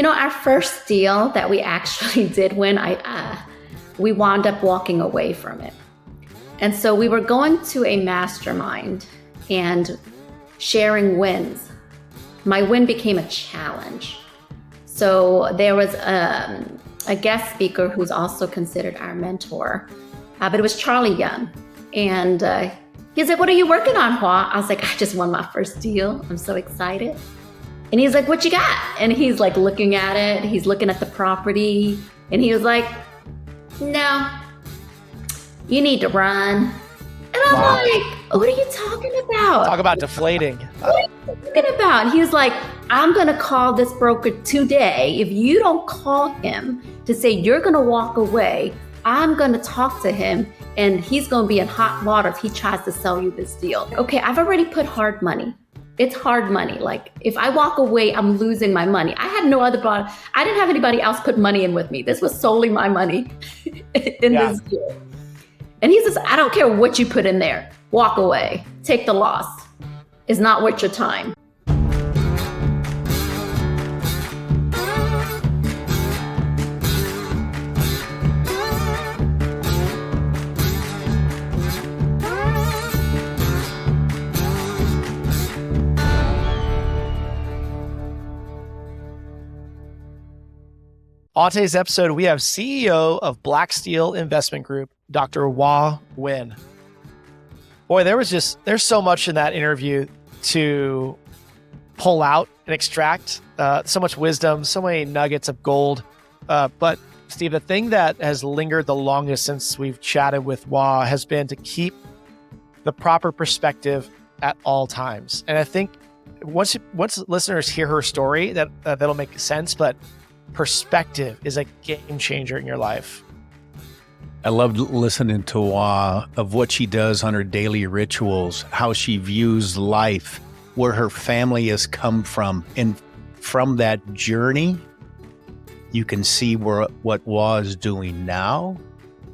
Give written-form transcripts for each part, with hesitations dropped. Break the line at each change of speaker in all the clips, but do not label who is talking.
Our first deal that we actually did when we wound up walking away from it. And so we were going to a mastermind and sharing wins. My win became a challenge. So there was a guest speaker who's also considered our mentor, but it was Charlie Young. And he's like, "What are you working on, Hua?" I was like, "I just won my first deal. I'm so excited." And he's like, "What you got?" And he's like looking at it. He's looking at the property. And he was like, "No, you need to run." And I'm like, "What are you talking about?"
Talk about deflating.
What are you talking about? He was like, "I'm going to call this broker today. If you don't call him to say you're going to walk away, I'm going to talk to him and he's going to be in hot water if he tries to sell you this deal." Okay, I've already put hard money. It's hard money. Like if I walk away, I'm losing my money. I had no other bond. I didn't have anybody else put money in with me. This was solely my money in this deal. And he says, "I don't care what you put in there. Walk away. Take the loss. It's not worth your time."
On today's episode, we have CEO of BLACKSTEEL Investment Group, Dr. Nguyen. Boy, there's so much in that interview to pull out and extract. So much wisdom, so many nuggets of gold. But Steve, the thing that has lingered the longest since we've chatted with Hua has been to keep the proper perspective at all times. And I think once listeners hear her story, that'll make sense. But perspective is a game changer in your life.
I loved listening to Hua of what she does on her daily rituals, how she views life, where her family has come from. And from that journey, you can see what Hua is doing now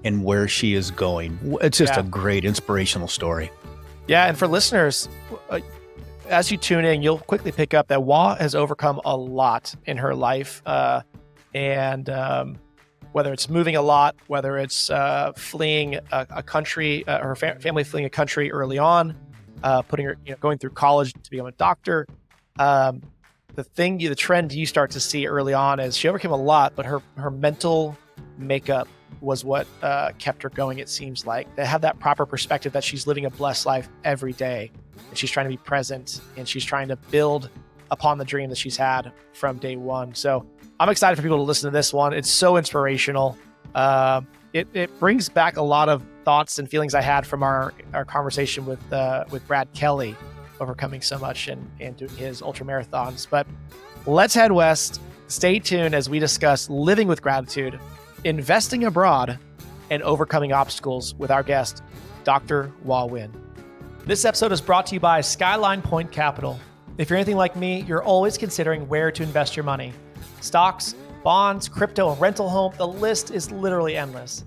and where she is going. It's just a great inspirational story.
Yeah, and for listeners, as you tune in, you'll quickly pick up that Hua has overcome a lot in her life. Whether it's moving a lot, whether it's fleeing a country, her family fleeing a country early on, putting her, going through college to become a doctor. The trend you start to see early on is she overcame a lot, but her mental makeup was what kept her going. It seems like to have that proper perspective that she's living a blessed life every day, and she's trying to be present, and she's trying to build upon the dream that she's had from day one. So I'm excited for people to listen to this one. It's so inspirational. It brings back a lot of thoughts and feelings I had from our conversation with Brad Kelly, overcoming so much and doing his ultra marathons. But let's head west. Stay tuned as we discuss living with gratitude, investing abroad, and overcoming obstacles with our guest, Dr. Nguyen. This episode is brought to you by Skyline Point Capital. If you're anything like me, you're always considering where to invest your money. Stocks, bonds, crypto, and rental home, the list is literally endless.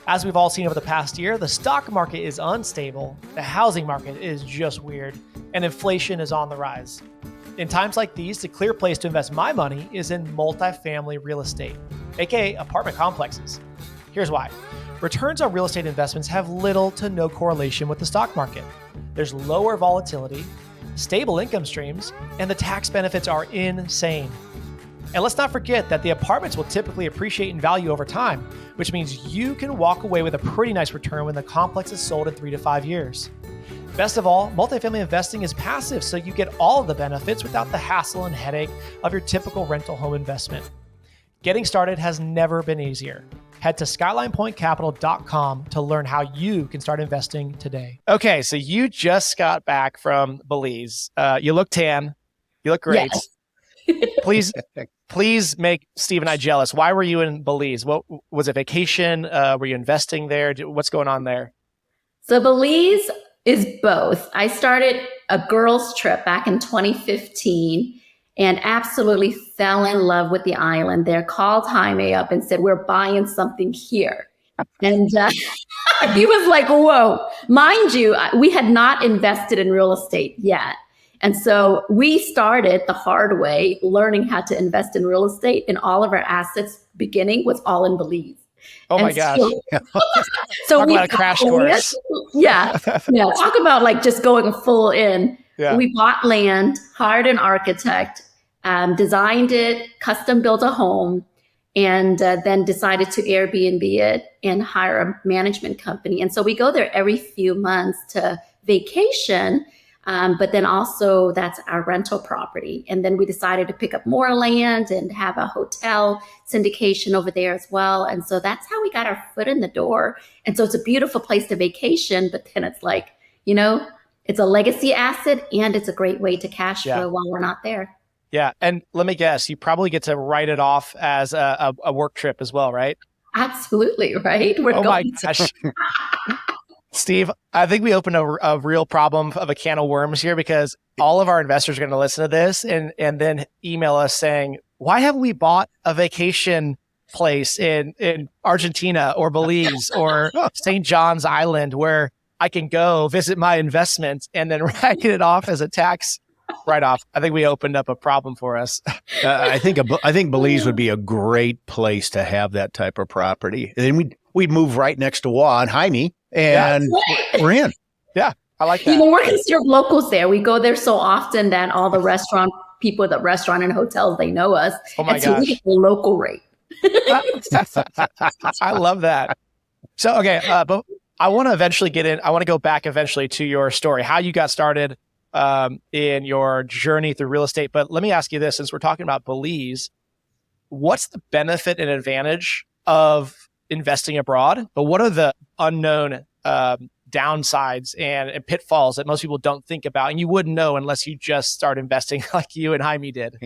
As we've all seen over the past year, the stock market is unstable, the housing market is just weird, and inflation is on the rise. In times like these, the clear place to invest my money is in multifamily real estate, aka apartment complexes. Here's why. Returns on real estate investments have little to no correlation with the stock market. There's lower volatility, stable income streams, and the tax benefits are insane. And let's not forget that the apartments will typically appreciate in value over time, which means you can walk away with a pretty nice return when the complex is sold in 3 to 5 years. Best of all, multifamily investing is passive, so you get all of the benefits without the hassle and headache of your typical rental home investment. Getting started has never been easier. Head to skylinepointcapital.com to learn how you can start investing today. Okay, so you just got back from Belize. You look tan. You look great. Yes. Please make Steve and I jealous. Why were you in Belize? What was it? Vacation? Were you investing there? What's going on there?
So Belize is both. I started a girls' trip back in 2015 and absolutely fell in love with the island there. Called Jaime up and said, "We're buying something here." And he was like, "Whoa." Mind you, we had not invested in real estate yet. And so we started the hard way, learning how to invest in real estate, and all of our assets beginning was all in Belize.
Oh my
And
gosh.
so
Talk
we
about a crash course.
yeah, talk about like just going full in.
Yeah.
We bought land, hired an architect, designed it, custom built a home, and then decided to Airbnb it and hire a management company. And so we go there every few months to vacation. But then also that's our rental property. And then we decided to pick up more land and have a hotel syndication over there as well. And so that's how we got our foot in the door. And so it's a beautiful place to vacation, but then it's like, it's a legacy asset and it's a great way to cash flow while we're not there.
Yeah. And let me guess, you probably get to write it off as a work trip as well, right?
Absolutely, right?
Oh my gosh. Steve, I think we opened a real problem of a can of worms here, because all of our investors are going to listen to this and then email us saying, why haven't we bought a vacation place in Argentina or Belize or St. John's Island where I can go visit my investments and then write it off as a tax write-off? I think we opened up a problem for us.
I think Belize would be a great place to have that type of property. And then we'd move right next to Wa and Jaime, and we're in.
Yeah, I like that.
We're considered locals there. We go there so often that all the restaurant people at the restaurant and hotels, they know us.
Oh my gosh.
We get the local rate.
I love that. So, okay, but I want to eventually I want to go back eventually to your story, how you got started in your journey through real estate. But let me ask you this, since we're talking about Belize, what's the benefit and advantage of investing abroad? But what are the unknown downsides and pitfalls that most people don't think about? And you wouldn't know unless you just start investing like you and Jaime did.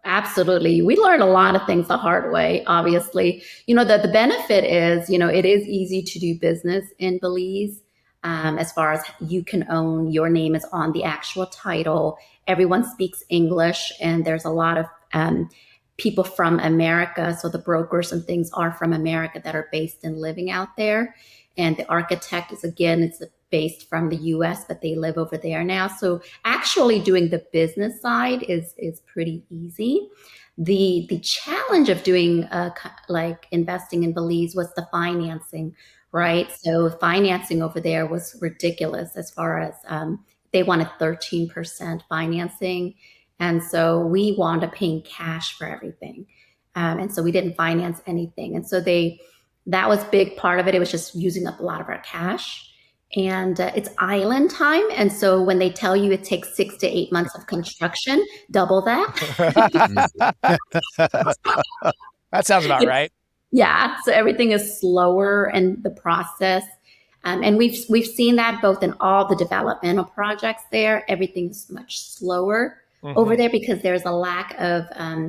Absolutely. We learned a lot of things the hard way, obviously. The benefit is, it is easy to do business in Belize. As far as you can own, your name is on the actual title. Everyone speaks English, and there's a lot of people from America. So the brokers and things are from America that are based and living out there. And the architect is, again, it's based from the US, but they live over there now. So actually doing the business side is pretty easy. The challenge of doing like investing in Belize was the financing, right? So financing over there was ridiculous as far as they wanted 13% financing. And so we wound up paying cash for everything. And so we didn't finance anything. And so that was a big part of it. It was just using up a lot of our cash. And it's island time. And so when they tell you it takes 6 to 8 months of construction, double that.
That sounds about right.
Yeah. So everything is slower in the process. And we've seen that both in all the developmental projects there. Everything's much slower over there because there's a lack of,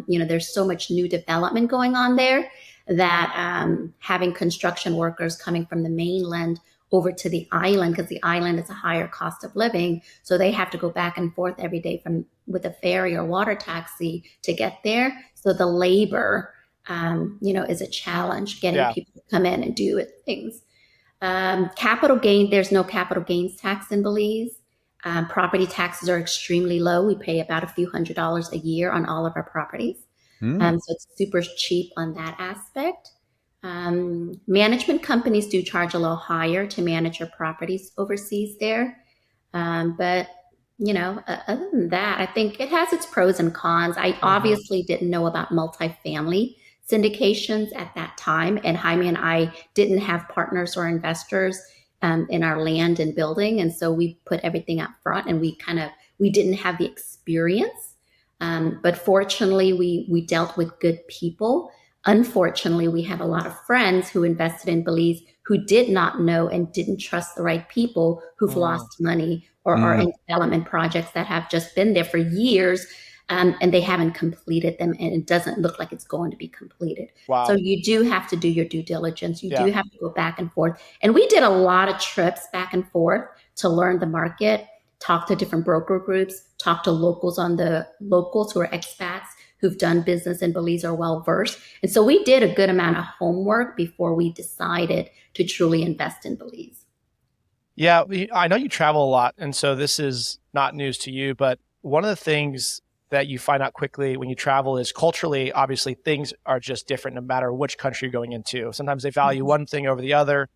there's so much new development going on there that having construction workers coming from the mainland over to the island, because the island is a higher cost of living. So they have to go back and forth every day with a ferry or water taxi to get there. So the labor, is a challenge getting people to come in and do things. Capital gain, there's no capital gains tax in Belize. Property taxes are extremely low. We pay about a few $100s a year on all of our properties. So it's super cheap on that aspect. Management companies do charge a little higher to manage your properties overseas there. But, other than that, I think it has its pros and cons. I obviously didn't know about multifamily syndications at that time. And Jaime and I didn't have partners or investors in our land and building. And so we put everything up front and we didn't have the experience. But fortunately, we dealt with good people. Unfortunately, we had a lot of friends who invested in Belize who did not know and didn't trust the right people, who've lost money or are in development projects that have just been there for years and they haven't completed them, and it doesn't look like it's going to be completed.
Wow.
So you do have to do your due diligence. You do have to go back and forth. And we did a lot of trips back and forth to learn the market, talk to different broker groups, talk to locals who are expats who've done business in Belize are well-versed. And so we did a good amount of homework before we decided to truly invest in Belize.
Yeah, I know you travel a lot, and so this is not news to you, but one of the things that you find out quickly when you travel is culturally, obviously, things are just different no matter which country you're going into. Sometimes they value one thing over the other.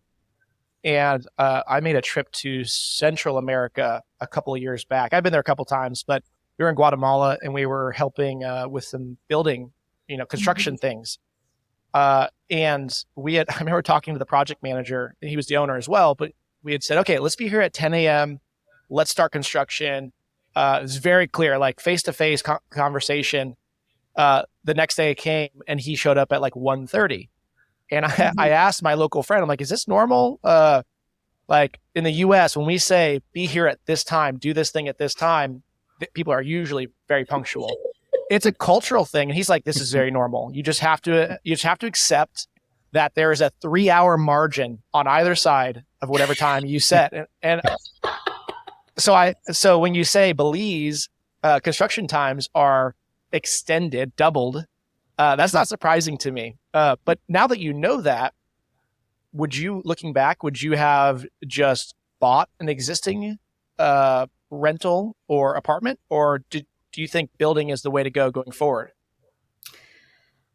And I made a trip to Central America a couple of years back. I've been there a couple of times, but we were in Guatemala and we were helping with some building, construction things. And I remember talking to the project manager, and he was the owner as well, but we had said, okay, let's be here at 10 a.m. Let's start construction. It was very clear, like face-to-face conversation. The next day it came and he showed up at like 1:30. And I asked my local friend, I'm like, is this normal? Like in the US, when we say be here at this time, do this thing at this time, people are usually very punctual. It's a cultural thing. And he's like, this is very normal. You just have to accept that there is a 3-hour margin on either side of whatever time you set. And so when you say Belize, construction times are extended, doubled, that's not surprising to me. But now that you know that, looking back, would you have just bought an existing rental or apartment, or do you think building is the way to go going forward?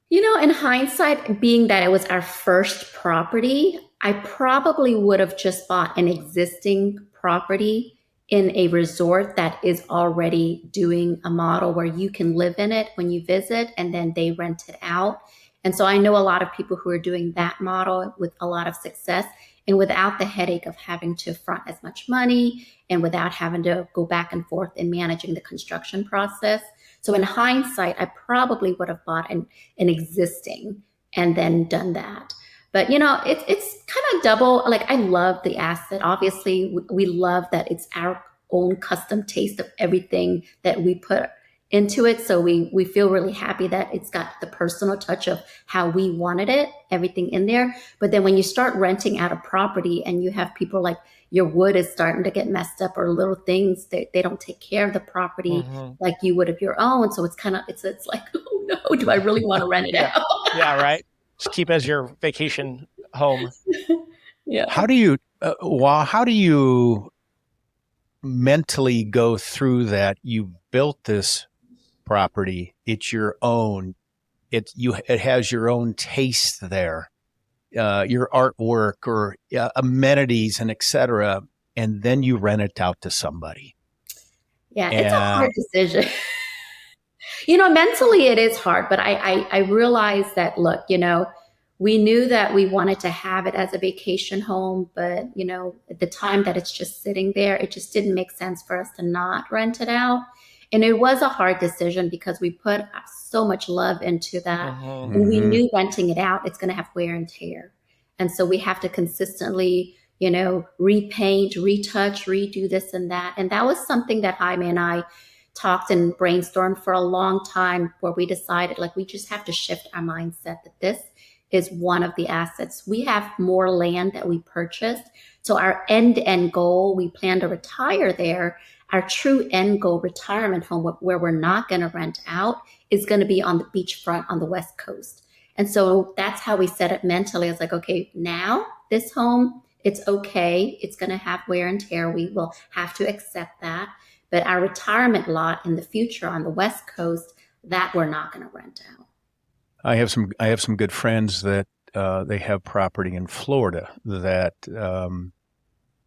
In hindsight, being that it was our first property, I probably would have just bought an existing property in a resort that is already doing a model where you can live in it when you visit and then they rent it out. And so I know a lot of people who are doing that model with a lot of success and without the headache of having to front as much money and without having to go back and forth in managing the construction process. So in hindsight, I probably would have bought an existing and then done that. But it's kind of double. Like, I love the asset. Obviously, we love that it's our own custom taste of everything that we put into it. So we feel really happy that it's got the personal touch of how we wanted it, everything in there. But then when you start renting out a property and you have people like your wood is starting to get messed up or little things that they don't take care of the property like you would of your own. So it's kind of, it's like, oh no, do I really want to rent it out?
Yeah, right. Just keep it as your vacation home.
Yeah.
How do you mentally go through that? You built this property. It's your own. It has your own taste there, your artwork or amenities and etc. And then you rent it out to somebody.
Yeah, it's a hard decision. Mentally it is hard, but I realized that, look, we knew that we wanted to have it as a vacation home, but, at the time that it's just sitting there, it just didn't make sense for us to not rent it out. And it was a hard decision because we put so much love into that. And we knew renting it out, it's going to have wear and tear. And so we have to consistently, repaint, retouch, redo this and that. And that was something that Jaime and I talked and brainstormed for a long time, where we decided, like, we just have to shift our mindset that this is one of the assets. We have more land that we purchased. So our end goal, we plan to retire there. Our true end goal retirement home, where we're not going to rent out, is going to be on the beachfront on the West Coast. And so that's how we set it mentally. It's like, okay, now this home, it's okay. It's going to have wear and tear. We will have to accept that. But our retirement lot in the future on the West Coast, that we're not going to rent out.
I have some good friends that they have property in Florida that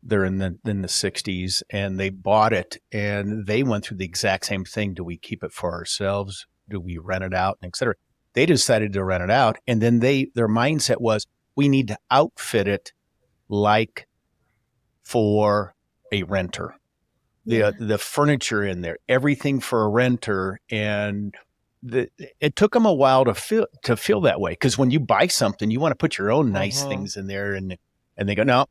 they're in the 60s, and they bought it and they went through the exact same thing. Do we keep it for ourselves? Do we rent it out, and et cetera? They decided to rent it out, and then their mindset was, we need to outfit it like for a renter. The furniture in there, everything for a renter, and it took them a while to feel that way, because when you buy something, you want to put your own nice things in there, and they go, no,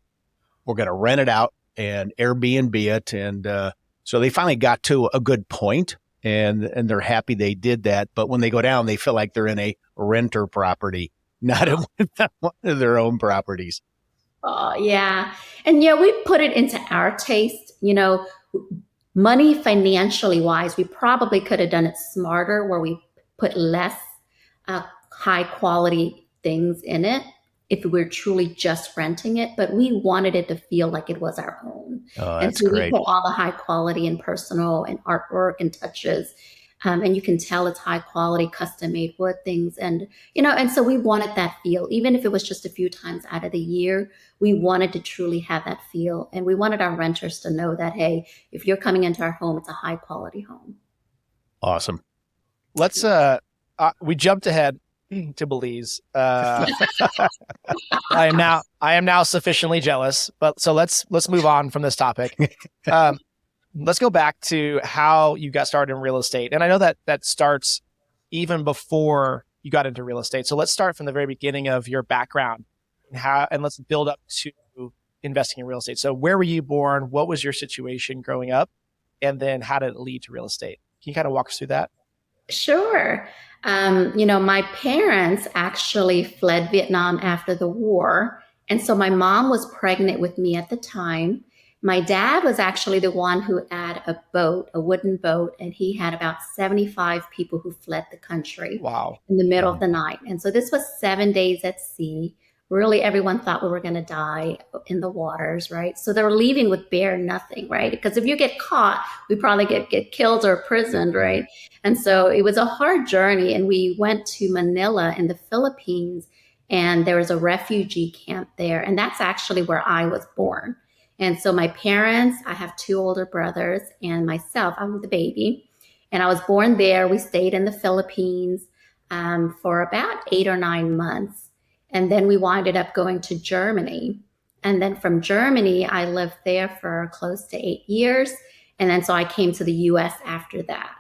we're going to rent it out and Airbnb it, and so they finally got to a good point, and they're happy they did that. But when they go down, they feel like they're in a renter property, not one of their own properties.
Oh, yeah. And we put it into our taste, money financially wise, we probably could have done it smarter, where we put less high quality things in it. if we're truly just renting it, but we wanted it to feel like it was our own.
Oh,
And
that's
so we
great.
put all the high quality and personal and artwork and touches. And you can tell it's high quality, custom made wood things. And, and so we wanted that feel, even if it was just a few times out of the year, we wanted to truly have that feel. And we wanted our renters to know that, hey, if you're coming into our home, it's a high quality home.
Awesome.
Let's we jumped ahead to Belize. I am now sufficiently jealous, but so let's move on from this topic. Let's go back to how you got started in real estate. And I know that starts even before you got into real estate. So let's start from the very beginning of your background and let's build up to investing in real estate. So where were you born? What was your situation growing up? And then how did it lead to real estate? Can you kind of walk us through that?
Sure. My parents actually fled Vietnam after the war. And so my mom was pregnant with me at the time. My dad was actually the one who had a boat, a wooden boat, and he had about 75 people who fled the country
Wow.
in the middle of the night. And so this was 7 days at sea. Really, everyone thought we were going to die in the waters, right? So they were leaving with bare nothing, right? Because if you get caught, we probably get killed or imprisoned, right? And so it was a hard journey. And we went to Manila in the Philippines, and there was a refugee camp there. And that's actually where I was born. And so my parents, I have two older brothers, and myself, I'm the baby. And I was born there. We stayed in the Philippines for about 8 or 9 months. And then we winded up going to Germany. And then from Germany, I lived there for close to 8 years. And then so I came to the US after that.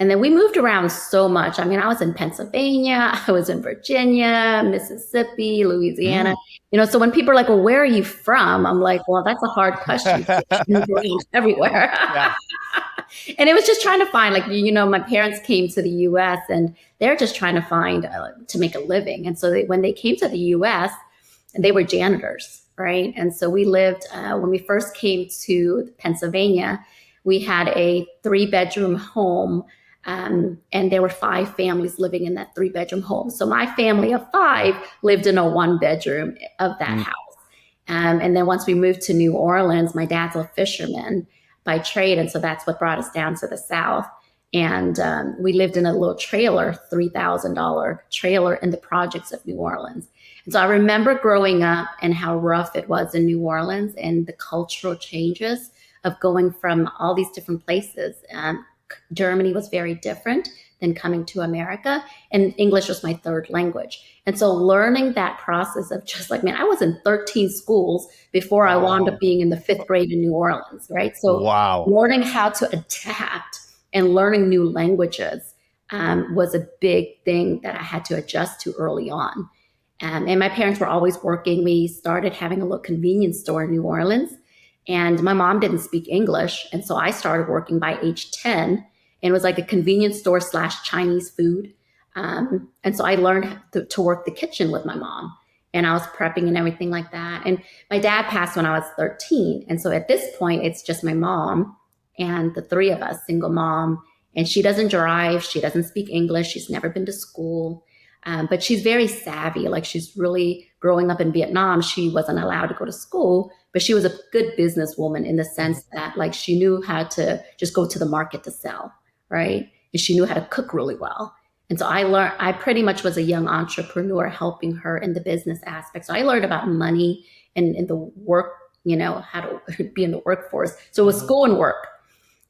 And then we moved around so much. I mean, I was in Pennsylvania, I was in Virginia, Mississippi, Louisiana. So when people are like, well, where are you from? I'm like, well, that's a hard question. Moved around everywhere.
Yeah.
And it was just trying to find, my parents came to the US and they're just trying to find to make a living. And so when they came to the US, they were janitors, right? And so we lived, when we first came to Pennsylvania, we had a 3-bedroom home. And there were 5 families living in that 3-bedroom home. So my family of 5 lived in a 1-bedroom of that house. And then once we moved to New Orleans, my dad's a fisherman by trade. And so that's what brought us down to the South. And we lived in a little trailer, $3,000 trailer in the projects of New Orleans. And so I remember growing up and how rough it was in New Orleans and the cultural changes of going from all these different places. Germany was very different than coming to America, and English was my 3rd language. And so learning that process of just like, man, I was in 13 schools before I wound up being in the 5th grade in New Orleans, right? So learning how to adapt and learning new languages was a big thing that I had to adjust to early on. And my parents were always working. We started having a little convenience store in New Orleans. And my mom didn't speak English. And so I started working by age 10. And it was like a convenience store / Chinese food. And so I learned to work the kitchen with my mom. And I was prepping and everything like that. And my dad passed when I was 13. And so at this point, it's just my mom and the 3 of us, single mom. And she doesn't drive. She doesn't speak English. She's never been to school. But she's very savvy. Like, she's really growing up in Vietnam. She wasn't allowed to go to school, but she was a good businesswoman in the sense that, like, she knew how to just go to the market to sell, right? And she knew how to cook really well. And so I pretty much was a young entrepreneur helping her in the business aspect. So I learned about money and in the work, how to be in the workforce. So it was school and work.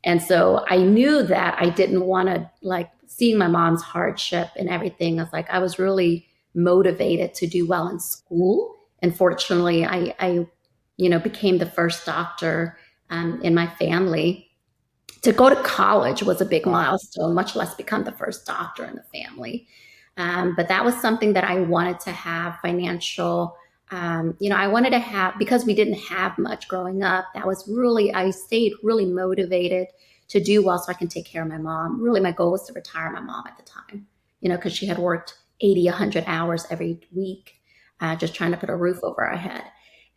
And so I knew that I didn't want to, like, seeing my mom's hardship and everything. I was really motivated to do well in school. And fortunately, I became the first doctor in my family. To go to college was a big milestone, much less become the first doctor in the family. But that was something that I wanted to have financial, I wanted to have, because we didn't have much growing up, I stayed really motivated to do well so I can take care of my mom. Really, my goal was to retire my mom at the time, because she had worked 80, 100 hours every week, just trying to put a roof over our head.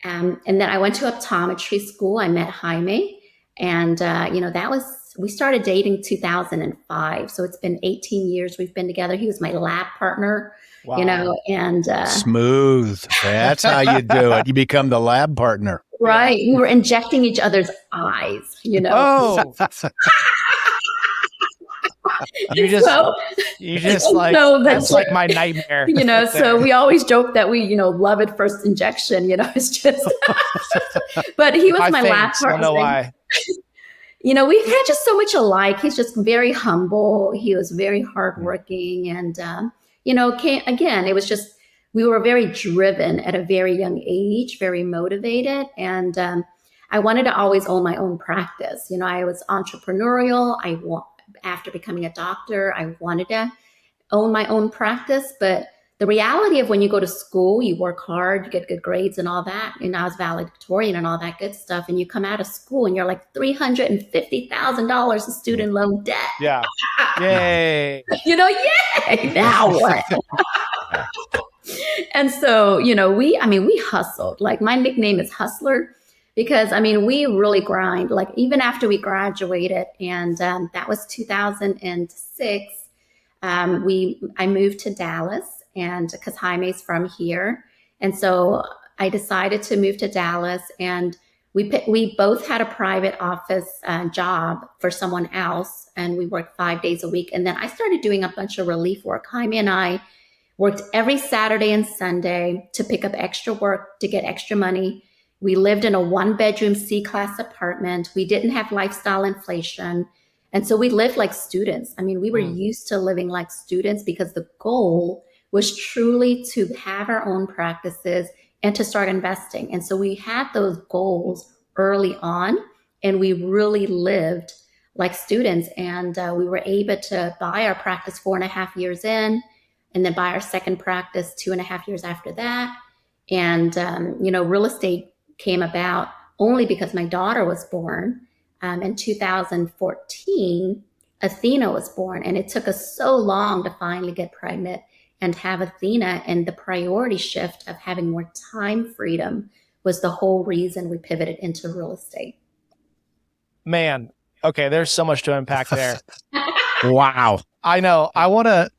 And then I went to optometry school. I met Jaime. And, that was we started dating 2005. So it's been 18 years we've been together. He was my lab partner,
Wow.
and
Smooth. That's how you do it. You become the lab partner.
right. We were injecting each other's eyes.
Oh, you just,
So,
you just like,
so
that's like my nightmare. right
so
there.
we always joke that we, love at first injection, it's just, but he was
I
my lab
faint. Don't know
partner.
why.
We've had just so much alike. He's just very humble. He was very hardworking. And, again, it was just, we were very driven at a very young age, very motivated. And I wanted to always own my own practice. I was entrepreneurial. After becoming a doctor, I wanted to own my own practice. But the reality of when you go to school, you work hard, you get good grades and all that. And I was valedictorian and all that good stuff. And you come out of school and you're like $350,000 in student loan debt.
Yeah. Yay.
Yay! Now what? And so, we hustled. Like my nickname is Hustler because we really grind. Like even after we graduated, and that was 2006. I moved to Dallas, and because Jaime's from here, and so I decided to move to Dallas, and we both had a private office job for someone else, and we worked 5 days a week. And then I started doing a bunch of relief work. Jaime and I worked every Saturday and Sunday to pick up extra work to get extra money. We lived in a 1-bedroom C-class apartment. We didn't have lifestyle inflation. And so we lived like students. We were used to living like students because the goal was truly to have our own practices and to start investing. And so we had those goals early on, and we really lived like students. And we were able to buy our practice 4.5 years in, and then buy our second practice 2.5 years after that. And, real estate came about only because my daughter was born. In 2014, Athena was born, and it took us so long to finally get pregnant and have Athena. And the priority shift of having more time freedom was the whole reason we pivoted into real estate.
Man. Okay. There's so much to unpack there.
Wow.
I know.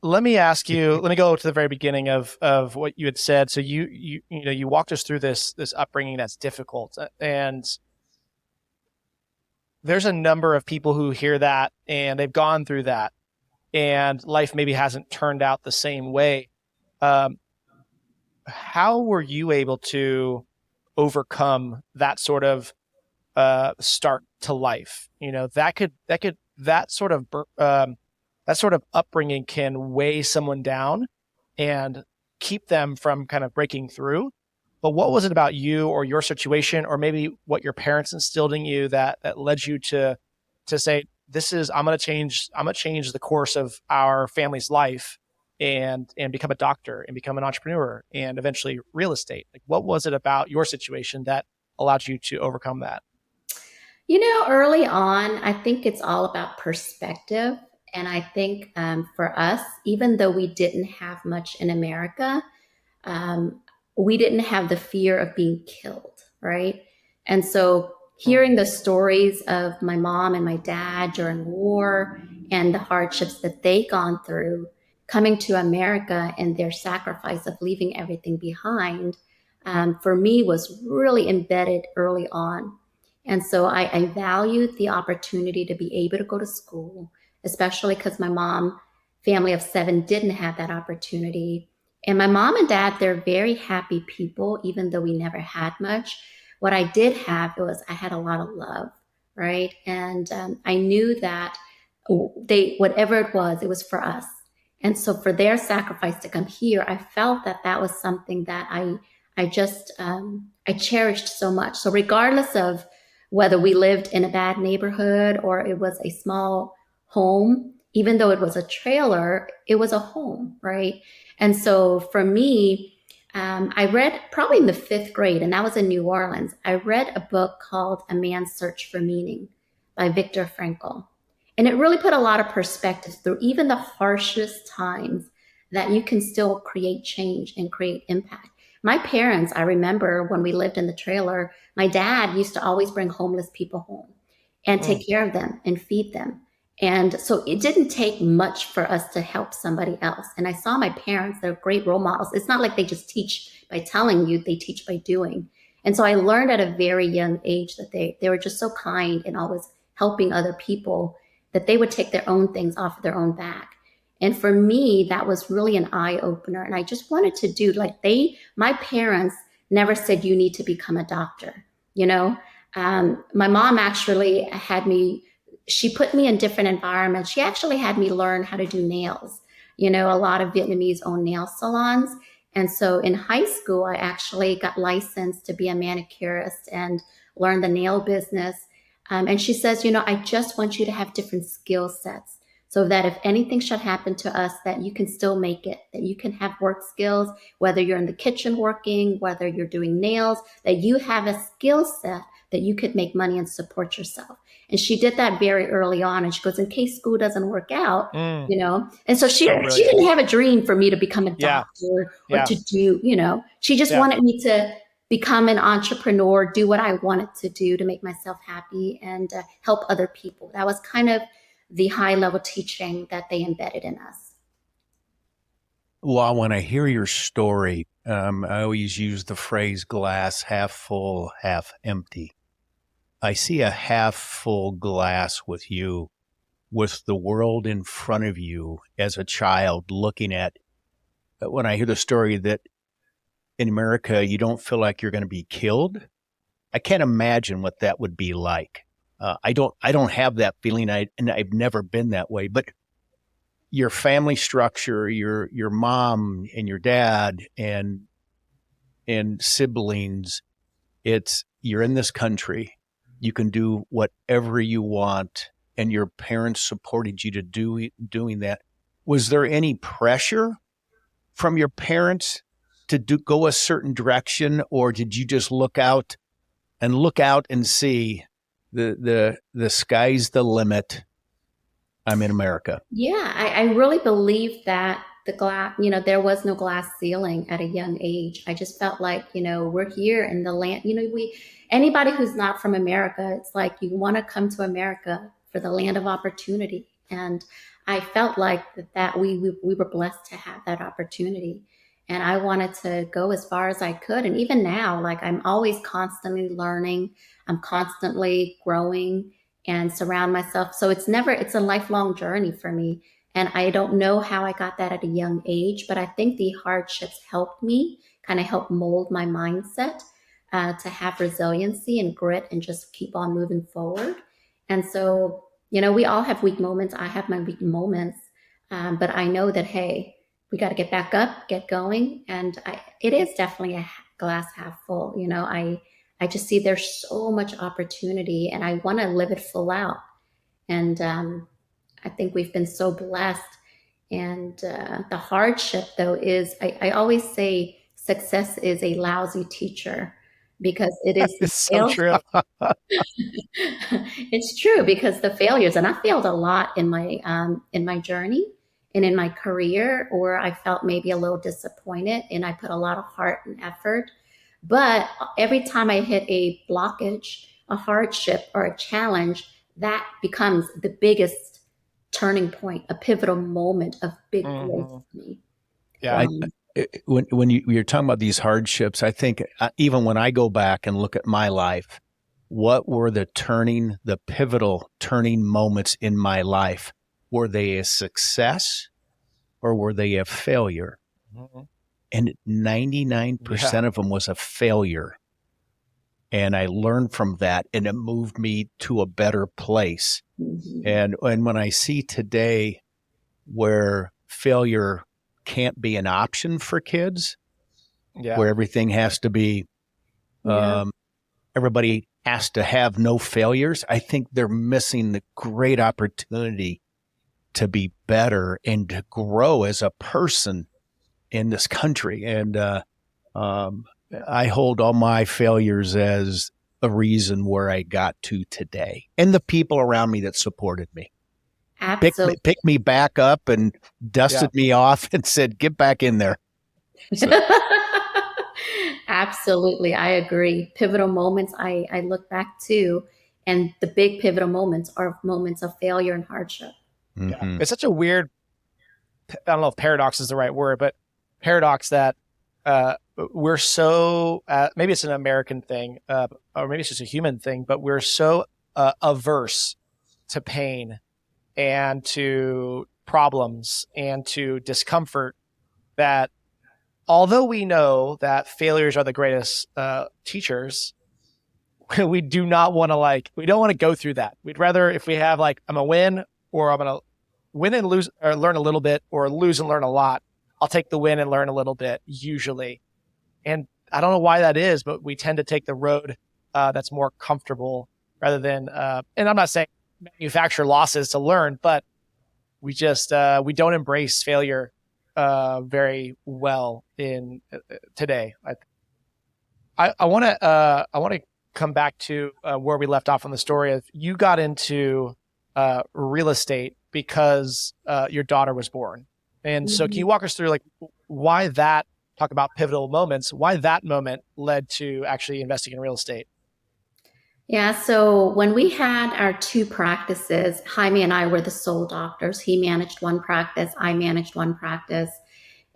Let me ask you, let me go to the very beginning of what you had said. So you walked us through this upbringing that's difficult, and there's a number of people who hear that and they've gone through that and life maybe hasn't turned out the same way. How were you able to overcome that sort of start to life? That sort of upbringing can weigh someone down and keep them from kind of breaking through. But what was it about you or your situation, or maybe what your parents instilled in you that led you to say, I'm going to change the course of our family's life and become a doctor and become an entrepreneur and eventually real estate? Like, what was it about your situation that allowed you to overcome that?
Early on, I think it's all about perspective. And I think for us, even though we didn't have much in America, we didn't have the fear of being killed, right? And so hearing the stories of my mom and my dad during war and the hardships that they gone through, coming to America and their sacrifice of leaving everything behind, for me was really embedded early on. And so I valued the opportunity to be able to go to school, especially because my mom, family of 7, didn't have that opportunity. And my mom and dad, they're very happy people, even though we never had much. What I did have was I had a lot of love, right? And I knew that whatever it was for us. And so for their sacrifice to come here, I felt that was something that I cherished so much. So regardless of whether we lived in a bad neighborhood or it was a small home, even though it was a trailer, it was a home, right? And so for me, I read probably in the 5th grade, and that was in New Orleans. I read a book called A Man's Search for Meaning by Viktor Frankl. And it really put a lot of perspective through even the harshest times, that you can still create change and create impact. My parents, I remember when we lived in the trailer, my dad used to always bring homeless people home. and take care of them and feed them. And so it didn't take much for us to help somebody else. And I saw my parents, they're great role models. It's not like they just teach by telling you, they teach by doing. And so I learned at a very young age that they were just so kind and always helping other people that they would take their own things off of their own back. And for me, that was really an eye opener. And I just wanted to do like my parents never said you need to become a doctor, you know? My mom actually she put me in different environments. She actually had me learn how to do nails. You know, a lot of Vietnamese own nail salons. And so in high school, I actually got licensed to be a manicurist and learn the nail business. And she says, you know, I just want you to have different skill sets so that if anything should happen to us, that you can still make it, that you can have work skills, whether you're in the kitchen working, whether you're doing nails, that you have a skill set that you could make money and support yourself. And she did that very early on. And she goes, in case school doesn't work out, you know. And so she didn't have a dream for me to become a doctor or to do, you know, she just wanted me to become an entrepreneur, do what I wanted to do to make myself happy and help other people. That was kind of the high level teaching that they embedded in us.
Well, when I hear your story, I always use the phrase glass half full, half empty. I see a half full glass with you, with the world in front of you as a child looking at, when I hear the story that in America, you don't feel like you're going to be killed. I can't imagine what that would be like. I don't have that feeling. And I've never been that way, but your family structure, your mom and your dad and siblings, you're in this country. You can do whatever you want, and your parents supported you to doing that. Was there any pressure from your parents to go a certain direction, or did you just look out and see the sky's the limit? I'm in America.
Yeah, I really believe that the glass, you know, there was no glass ceiling at a young age. I just felt like, you know, we're here in the land, you know, anybody who's not from America, it's like you want to come to America for the land of opportunity. And I felt like that we were blessed to have that opportunity. And I wanted to go as far as I could. And even now, like I'm always constantly learning, I'm constantly growing and surround myself. So it's a lifelong journey for me. And I don't know how I got that at a young age, but I think the hardships helped me kind of help mold my mindset to have resiliency and grit and just keep on moving forward. And so, you know, we all have weak moments. I have my weak moments, but I know that, hey, we got to get back up, get going. And it is definitely a glass half full. You know, I just see there's so much opportunity and I want to live it full out. And I think we've been so blessed. And the hardship, though, is I always say success is a lousy teacher because it is
It's so true.
it's true because the failures, and I failed a lot in my journey and in my career, or I felt maybe a little disappointed and I put a lot of heart and effort. But every time I hit a blockage, a hardship, or a challenge, that becomes the biggest turning point, a pivotal moment of big growth for me.
Yeah.
When you're talking about these hardships, I think even when I go back and look at my life, what were the pivotal turning moments in my life? Were they a success or were they a failure? Mm-hmm. And 99% of them was a failure. And I learned from that and it moved me to a better place. Mm-hmm. And when I see today where failure can't be an option for kids, where everything has to be, everybody has to have no failures, I think they're missing the great opportunity to be better and to grow as a person in this country. And I hold all my failures as a reason where I got to today and the people around me that supported me.
Absolutely.
Picked me back up and dusted me off and said, get back in there. So.
Absolutely. I agree. Pivotal moments I look back to. And the big pivotal moments are moments of failure and hardship.
Mhm.
It's such a weird, I don't know if paradox is the right word, but paradox that we're so, maybe it's an American thing, or maybe it's just a human thing, but we're so averse to pain and to problems and to discomfort that although we know that failures are the greatest teachers, we do not want to we don't want to go through that. We'd rather, if we have I'm a win, or I'm going to win and lose or learn a little bit, or lose and learn a lot, I'll take the win and learn a little bit usually. And I don't know why that is, but we tend to take the road that's more comfortable rather than, and I'm not saying manufacture losses to learn, but we just, we don't embrace failure very well in today. I want to come back to where we left off on the story of you got into real estate because your daughter was born. And so can you walk us through why that, talk about pivotal moments, why that moment led to actually investing in real estate?
Yeah, so when we had our two practices, Jaime and I were the sole doctors. He managed one practice, I managed one practice,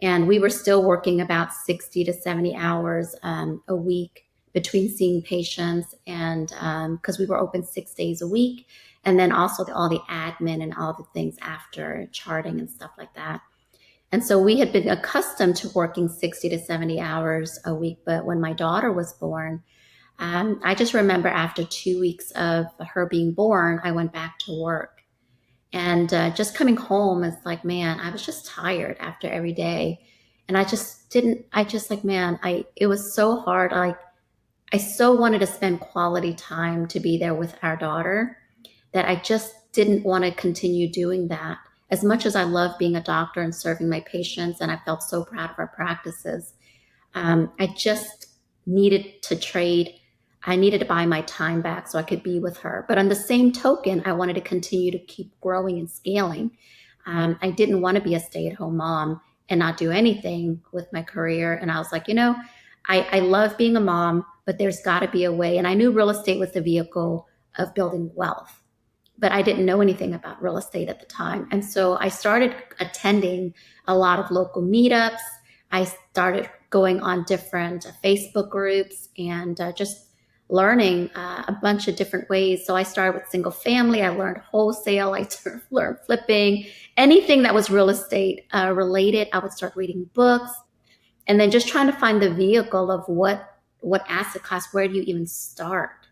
and we were still working about 60 to 70 hours a week between seeing patients, and because we were open 6 days a week, and then also all the admin and all the things after charting and stuff like that. And so we had been accustomed to working 60 to 70 hours a week, but when my daughter was born, I just remember after 2 weeks of her being born, I went back to work. And just coming home, it's like, man, I was just tired after every day. And I just didn't, I just like, man, it was so hard. I so wanted to spend quality time to be there with our daughter that I just didn't want to continue doing that. As much as I love being a doctor and serving my patients, and I felt so proud of our practices, I just needed to trade. I needed to buy my time back so I could be with her. But on the same token, I wanted to continue to keep growing and scaling. I didn't want to be a stay-at-home mom and not do anything with my career. And I was like, I love being a mom, but there's got to be a way. And I knew real estate was the vehicle of building wealth, but I didn't know anything about real estate at the time. And so I started attending a lot of local meetups. I started going on different Facebook groups and just learning a bunch of different ways. So I started with single family. I learned wholesale. I learned flipping, anything that was real estate related. I would start reading books and then just trying to find the vehicle of what asset class, where do you even start,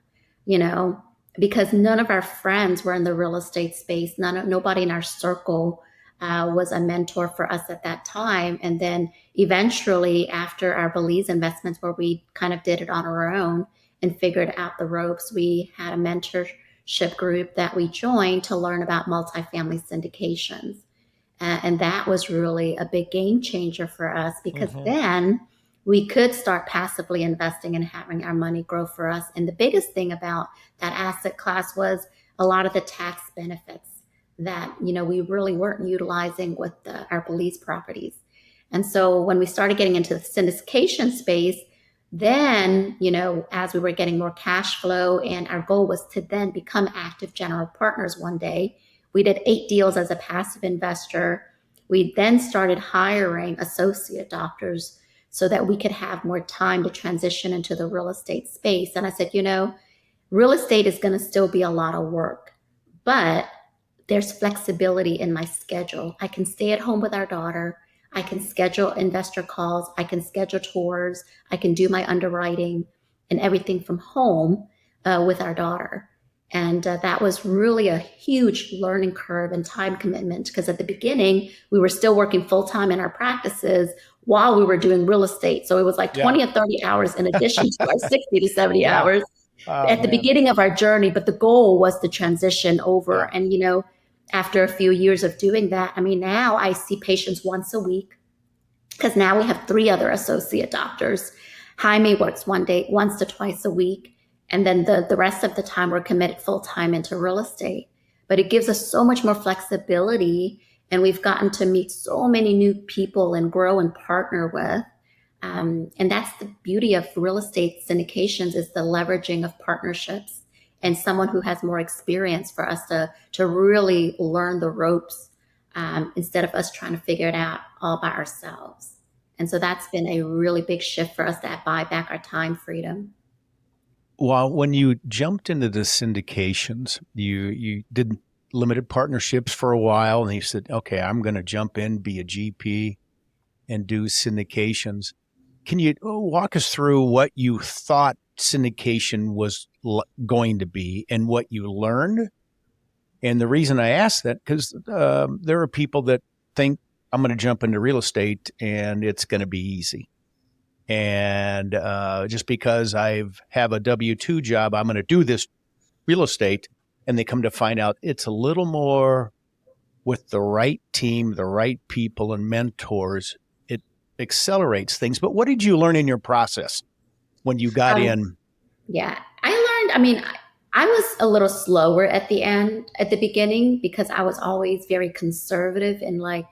you know, because none of our friends were in the real estate space. Nobody in our circle was a mentor for us at that time. And then eventually after our Belize investments, where we kind of did it on our own and figured out the ropes, we had a mentorship group that we joined to learn about multifamily syndications. And that was really a big game changer for us because then we could start passively investing and having our money grow for us. And the biggest thing about that asset class was a lot of the tax benefits that, we really weren't utilizing with our Belize properties. And so when we started getting into the syndication space, then, as we were getting more cash flow, and our goal was to then become active general partners one day. We did 8 deals as a passive investor. We then started hiring associate doctors so that we could have more time to transition into the real estate space. And I said, real estate is going to still be a lot of work, but there's flexibility in my schedule. I can stay at home with our daughter. I can schedule investor calls. I can schedule tours. I can do my underwriting and everything from home with our daughter. And that was really a huge learning curve and time commitment, because at the beginning, we were still working full time in our practices while we were doing real estate. So it was like 20 or 30 hours in addition to our 60 to 70 hours at the beginning of our journey. But the goal was to transition over. And, after a few years of doing that, now I see patients once a week, because now we have 3 other associate doctors. Jaime works once to twice a week. And then the rest of the time we're committed full time into real estate. But it gives us so much more flexibility, and we've gotten to meet so many new people and grow and partner with. And that's the beauty of real estate syndications, is the leveraging of partnerships and someone who has more experience for us to really learn the ropes, instead of us trying to figure it out all by ourselves. And so that's been a really big shift for us to buy back our time freedom.
Well, when you jumped into the syndications, you did limited partnerships for a while, and you said, okay, I'm going to jump in, be a GP, and do syndications. Can you walk us through what you thought syndication was going to be and what you learned? And the reason I ask that, because there are people that think I'm going to jump into real estate and it's going to be easy. And just because I have a W-2 job, I'm going to do this real estate. And they come to find out it's a little more with the right team, the right people and mentors. It accelerates things. But what did you learn in your process when you got in?
Yeah, I learned, I mean, I was a little slower at the beginning, because I was always very conservative in like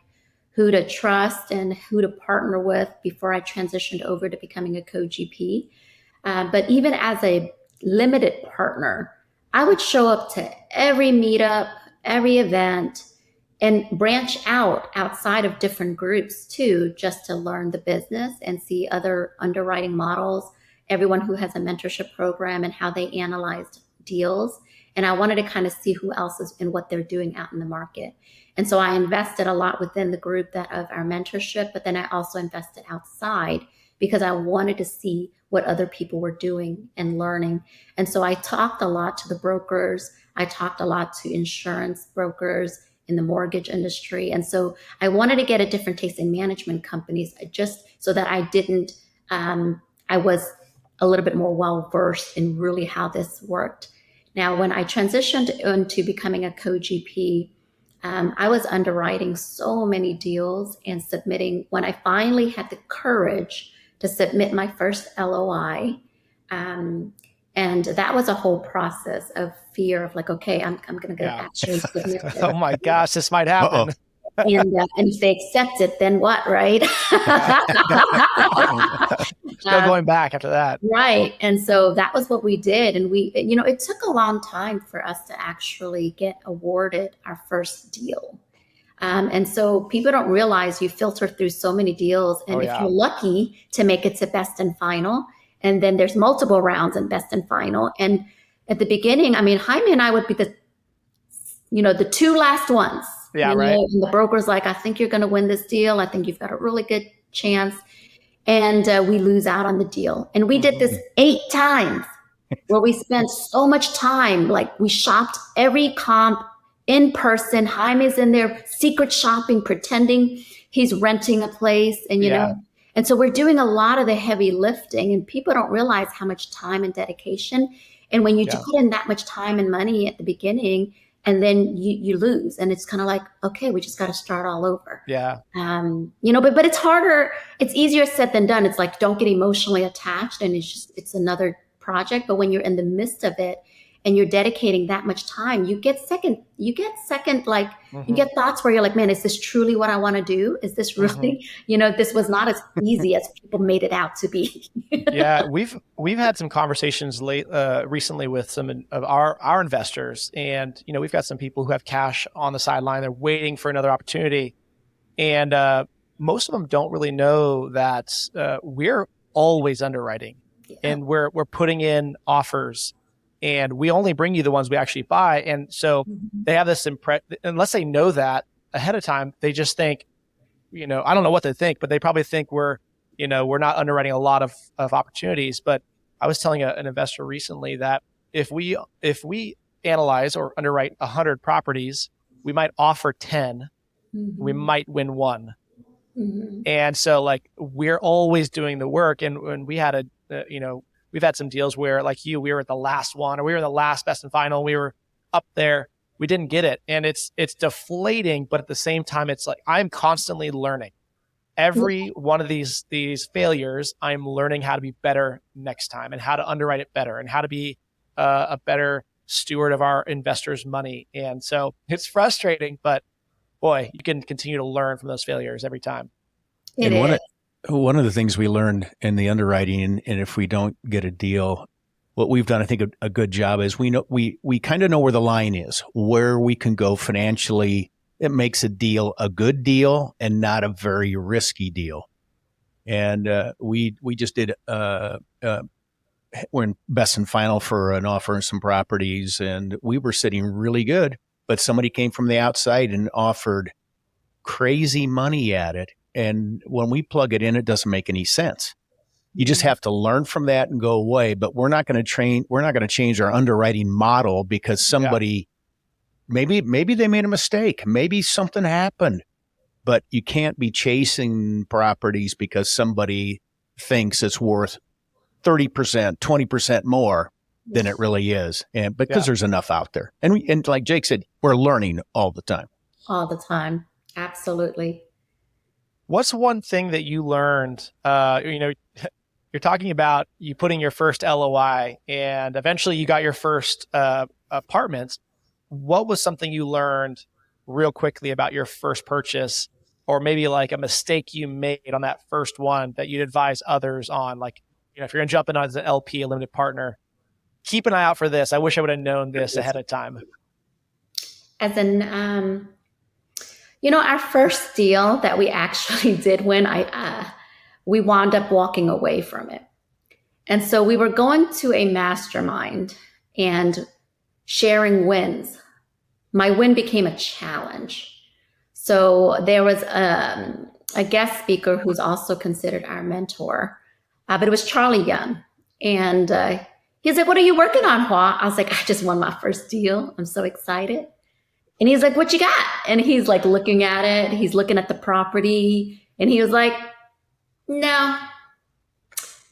who to trust and who to partner with before I transitioned over to becoming a co-GP. But even as a limited partner, I would show up to every meetup, every event, and branch outside of different groups too, just to learn the business and see other underwriting models, everyone who has a mentorship program and how they analyzed deals. And I wanted to kind of see who else is and what they're doing out in the market. And so I invested a lot within the group that of our mentorship, but then I also invested outside because I wanted to see what other people were doing and learning. And so I talked a lot to the brokers. I talked a lot to insurance brokers in the mortgage industry. And so I wanted to get a different taste in management companies, just so that I didn't, I was a little bit more well-versed in really how this worked. Now, when I transitioned into becoming a co-GP, I was underwriting so many deals and submitting. When I finally had the courage to submit my first LOI, and that was a whole process of fear of like, okay, I'm going to actually submit this.
Oh my gosh, this might happen.
And if they accept it, then what, right?
Still going back after that.
Right. And so that was what we did. And we, it took a long time for us to actually get awarded our first deal. And so people don't realize you filter through so many deals. And if you're lucky to make it to best and final, and then there's multiple rounds in best and final. And at the beginning, I mean, Jaime and I would be the two last ones.
Yeah, right.
And the broker's like, I think you're going to win this deal. I think you've got a really good chance. And we lose out on the deal. And we did this 8 times where we spent so much time. Like, we shopped every comp in person. Jaime's in there secret shopping, pretending he's renting a place. And, and so we're doing a lot of the heavy lifting, and people don't realize how much time and dedication. And when you put in that much time and money at the beginning, and then you lose, and it's kind of like, okay, we just got to start all over.
Yeah.
But it's harder. It's easier said than done. It's like, don't get emotionally attached, and it's another project. But when you're in the midst of it and you're dedicating that much time, you get second, like you get thoughts where you're like, man, is this truly what I want to do? Is this really, this was not as easy as people made it out to be.
Yeah, we've had some conversations recently with some of our investors, and we've got some people who have cash on the sideline. They're waiting for another opportunity, and most of them don't really know that we're always underwriting, and we're putting in offers, and we only bring you the ones we actually buy. And so they have this unless they know that ahead of time, they just think, I don't know what they think, but they probably think we're not underwriting a lot of opportunities. But I was telling an investor recently that if we analyze or underwrite 100 properties, we might offer 10, we might win 1. And so like, we're always doing the work. And when we had we've had some deals where, like we were at the last one, or we were the last best and final, we were up there, we didn't get it. And it's deflating, but at the same time, it's like, I'm constantly learning. Every one of these failures, I'm learning how to be better next time, and how to underwrite it better, and how to be a better steward of our investors' money. And so it's frustrating, but boy, you can continue to learn from those failures every time.
One of the things we learned in the underwriting, and if we don't get a deal, what we've done, I think, a good job is we kind of know where the line is, where we can go financially. It makes a deal a good deal and not a very risky deal. And we just did we're in best and final for an offer and some properties, and we were sitting really good, but somebody came from the outside and offered crazy money at it. And when we plug it in, it doesn't make any sense. You just have to learn from that and go away. But we're not going to change our underwriting model because somebody, maybe they made a mistake. Maybe something happened, but you can't be chasing properties because somebody thinks it's worth 30%, 20% more than it really is. And because there's enough out there. And like Jake said, we're learning all the time.
All the time. Absolutely.
What's one thing that you learned, you're talking about you putting your first LOI and eventually you got your first apartments. What was something you learned real quickly about your first purchase, or maybe like a mistake you made on that first one that you'd advise others on? Like, if you're going to jump in as an LP, a limited partner, keep an eye out for this. I wish I would have known this ahead of time.
As in, our first deal that we actually did win, we wound up walking away from it. And so we were going to a mastermind and sharing wins. My win became a challenge. So there was a guest speaker who's also considered our mentor, but it was Charlie Young. And he's like, "What are you working on, Hua?" I was like, "I just won my first deal. I'm so excited." And he's like, "What you got?" And he's like looking at it. He's looking at the property. And he was like, "No,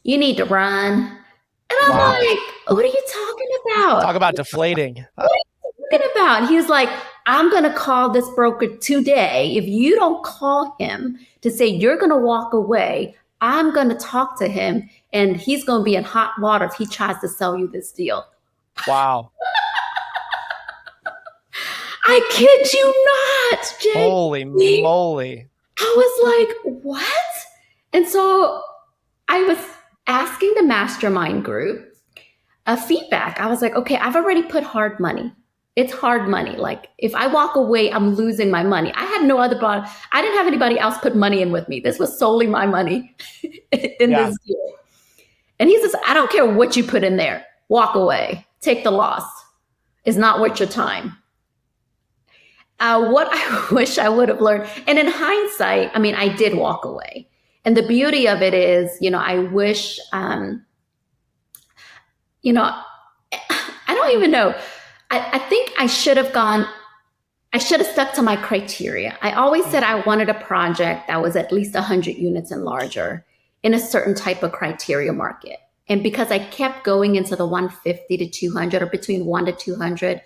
you need to run." And I'm like, "What are you talking about?"
Talk about deflating.
What are you talking about? He was like, "I'm going to call this broker today. If you don't call him to say you're going to walk away, I'm going to talk to him and he's going to be in hot water if he tries to sell you this deal."
Wow.
I kid you not, Jake.
Holy moly.
I was like, what? And so I was asking the mastermind group feedback. I was like, okay, I've already put hard money. It's hard money. Like if I walk away, I'm losing my money. I had I didn't have anybody else put money in with me. This was solely my money in this deal. And he says, "I don't care what you put in there. Walk away. Take the loss. It's not worth your time." What I wish I would have learned, and in hindsight, I did walk away. And the beauty of it is, I wish, I don't even know. I think I should have stuck to my criteria. I always said I wanted a project that was at least 100 units and larger in a certain type of criteria market. And because I kept going into the 150 to 200 or between 1 to 200,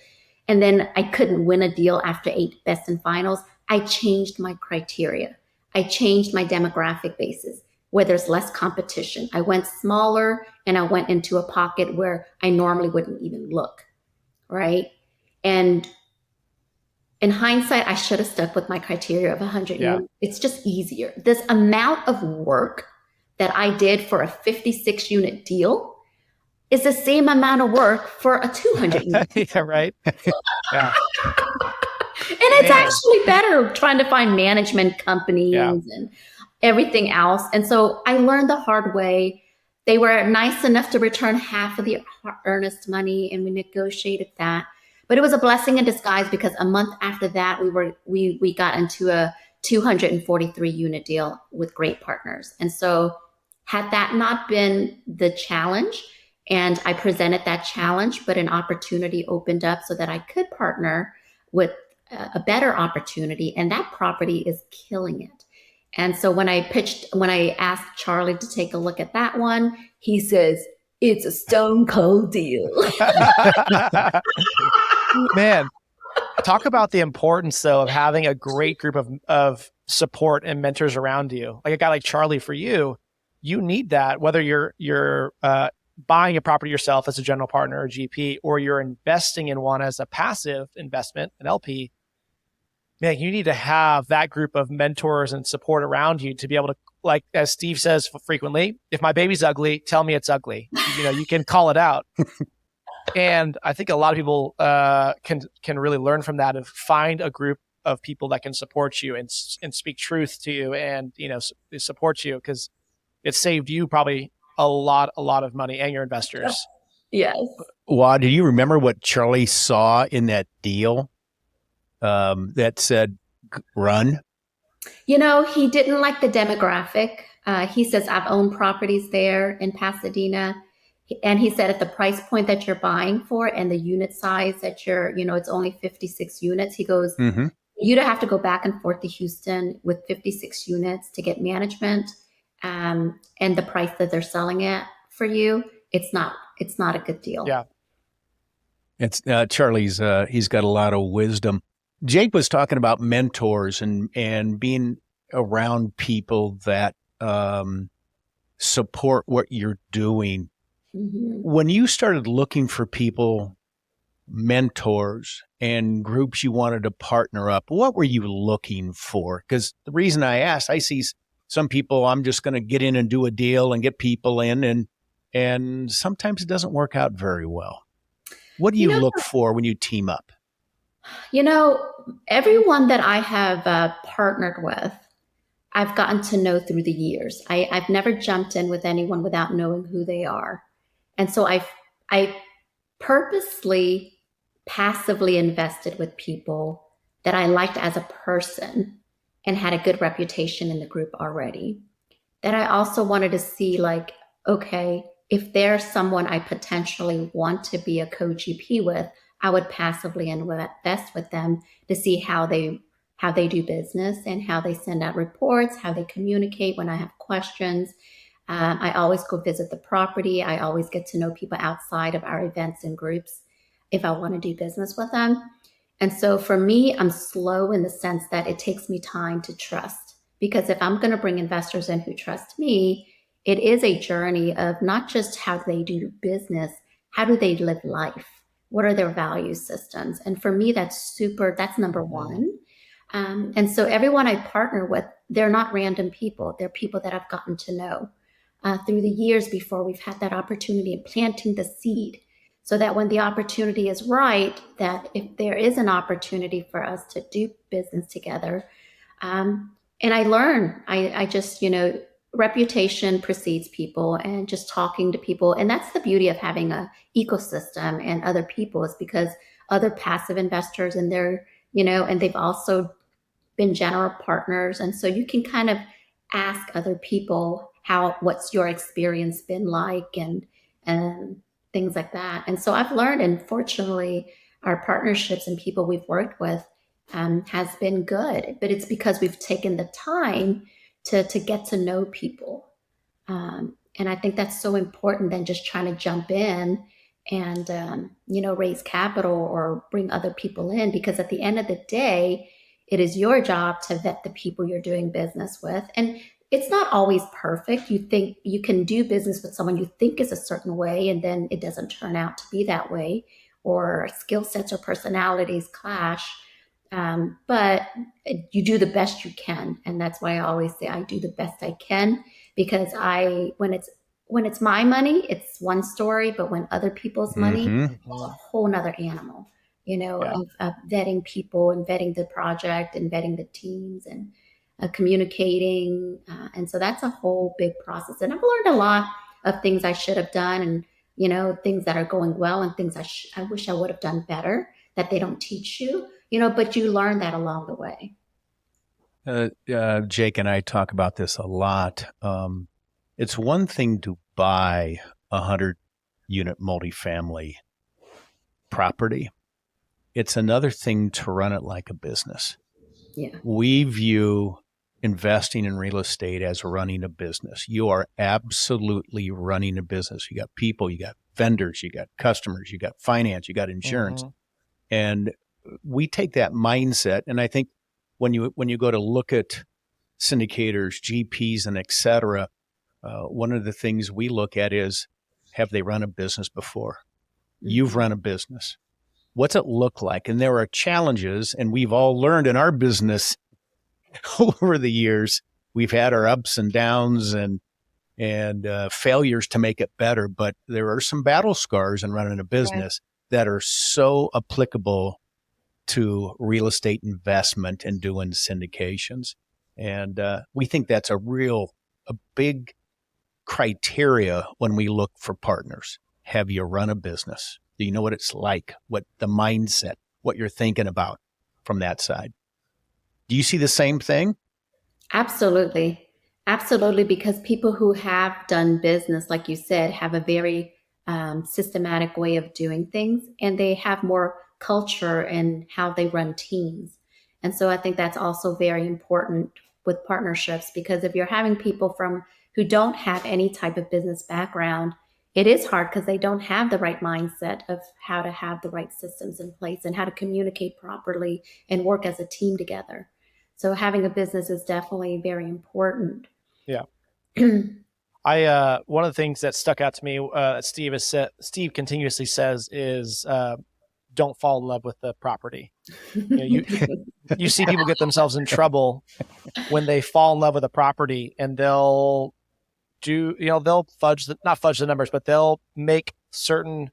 and then I couldn't win a deal after 8 best and finals, I changed my criteria. I changed my demographic basis where there's less competition. I went smaller and I went into a pocket where I normally wouldn't even look, right? And in hindsight, I should have stuck with my criteria of 100 units. It's just easier. This amount of work that I did for a 56 unit deal is the same amount of work for a 200 unit.
Yeah, right. Yeah.
And it's actually better trying to find management companies and everything else. And so I learned the hard way. They were nice enough to return half of the earnest money, and we negotiated that. But it was a blessing in disguise because a month after that, we got into a 243 unit deal with great partners. And so had that not been the challenge, and I presented that challenge, but an opportunity opened up so that I could partner with a better opportunity, and that property is killing it. And so when I asked Charlie to take a look at that one, he says, "It's a stone cold deal."
Man, talk about the importance though of having a great group of support and mentors around you. Like a guy like Charlie, for you need that, whether you're buying a property yourself as a general partner or GP, or you're investing in one as a passive investment, an LP. Man, you need to have that group of mentors and support around you to be able to like as Steve says frequently, if my baby's ugly, tell me it's ugly. You can call it out. And I think a lot of people can really learn from that, and find a group of people that can support you and speak truth to you, and support you, because it saved you probably a lot of money, and your investors.
Yes.
Wow, do you remember what Charlie saw in that deal that said run?
He didn't like the demographic. He says, I've owned properties there in Pasadena. And he said, at the price point that you're buying for and the unit size that it's only 56 units. He goes, you'd have to go back and forth to Houston with 56 units to get management. And the price that they're selling it for you, it's not a good deal.
Yeah.
It's Charlie's, he's got a lot of wisdom. Jake was talking about mentors and being around people that support what you're doing. When you started looking for people, mentors, and groups you wanted to partner up, what were you looking for? Because the reason I asked, I see some people, I'm just going to get in and do a deal and get people in, and sometimes it doesn't work out very well. What do you look for when you team up?
Everyone that I have partnered with, I've gotten to know through the years. I've never jumped in with anyone without knowing who they are. And so I purposely, passively invested with people that I liked as a person and had a good reputation in the group already. That I also wanted to see, like, okay, if there's someone I potentially want to be a co-GP with, I would passively invest with them to see how they do business and how they send out reports, how they communicate when I have questions. I always go visit the property. I always get to know people outside of our events and groups if I want to do business with them. And so for me, I'm slow in the sense that it takes me time to trust, because if I'm going to bring investors in who trust me, it is a journey of not just how they do business, how do they live life? What are their value systems? And for me, that's number one. And so everyone I partner with, they're not random people. They're people that I've gotten to know through the years before we've had that opportunity of planting the seed, so that when the opportunity is right, that if there is an opportunity for us to do business together, and I learn, I just, reputation precedes people, and just talking to people. And that's the beauty of having a ecosystem and other people, is because other passive investors and and they've also been general partners. And so you can kind of ask other people, what's your experience been like, and things like that. And so I've learned, and fortunately, our partnerships and people we've worked with has been good, but it's because we've taken the time to get to know people. And I think that's so important than just trying to jump in and, raise capital or bring other people in, because at the end of the day, it is your job to vet the people you're doing business with. And it's not always perfect. You think you can do business with someone you think is a certain way, and then it doesn't turn out to be that way, or skill sets or personalities clash. But you do the best you can. And that's why I always say I do the best I can, because when it's my money, it's one story, but when other people's money, it's a whole nother animal, of vetting people and vetting the project and vetting the teams and communicating. And so that's a whole big process. And I've learned a lot of things I should have done, and, things that are going well, and things I wish I would have done better that they don't teach you, but you learn that along the way.
Jake and I talk about this a lot. It's one thing to buy 100-unit multifamily property. It's another thing to run it like a business.
Yeah.
We view investing in real estate as running a business. You are absolutely running a business. You got people, you got vendors, you got customers, you got finance, you got insurance. And we take that mindset. And I think when you go to look at syndicators, GPs, and et cetera, one of the things we look at is, have they run a business before? You've run a business. What's it look like? And there are challenges, and we've all learned in our business over the years, we've had our ups and downs and failures to make it better, but there are some battle scars in running a business that are so applicable to real estate investment and doing syndications. And we think that's a big criteria when we look for partners. Have you run a business? Do you know what it's like, what the mindset, what you're thinking about from that side? Do you see the same thing?
Absolutely. Absolutely. Because people who have done business, like you said, have a very systematic way of doing things, and they have more culture in how they run teams. And so I think that's also very important with partnerships, because if you're having people from who don't have any type of business background, it is hard because they don't have the right mindset of how to have the right systems in place and how to communicate properly and work as a team together. So having a business is definitely very important.
Yeah. One of the things that stuck out to me, Steve continuously says is, don't fall in love with the property. You see people get themselves in trouble when they fall in love with a property, and they'll not fudge the numbers, but they'll make certain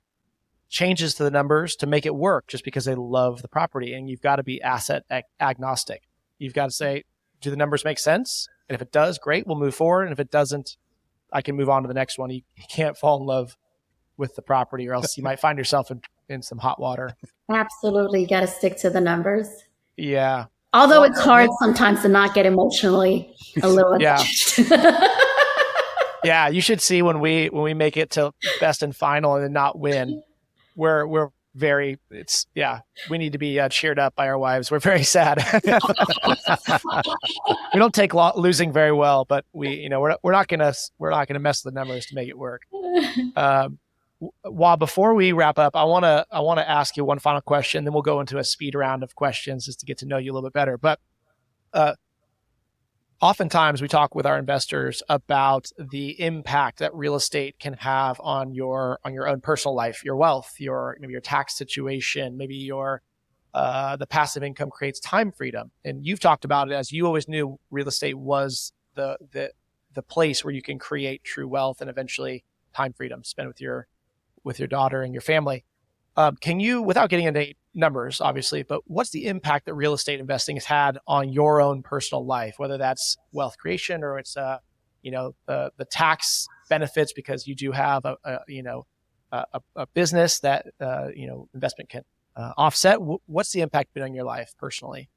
changes to the numbers to make it work just because they love the property. And you've got to be asset agnostic. You've got to say, do the numbers make sense? And if it does, great, we'll move forward. And if it doesn't, I can move on to the next one. You can't fall in love with the property, or else you might find yourself in some hot water.
Absolutely. You got to stick to the numbers.
Yeah.
Although it's hard sometimes to not get emotionally a little attached.
Yeah, you should see when we make it to best and final and then not win. We're very, we need to be cheered up by our wives. We're very sad. We don't take losing very well, but we're not gonna mess with the numbers to make it work. While before we wrap up, I want to ask you one final question, then we'll go into a speed round of questions just to get to know you a little bit better. But oftentimes we talk with our investors about the impact that real estate can have on your own personal life, your wealth, maybe your tax situation, maybe your the passive income creates time freedom. And you've talked about it as you always knew real estate was the place where you can create true wealth and eventually time freedom, spend with your daughter and your family. Can you, without getting into numbers, obviously, but what's the impact that real estate investing has had on your own personal life, whether that's wealth creation or it's, the tax benefits because you do have a business that, investment can offset? What's the impact been on your life personally?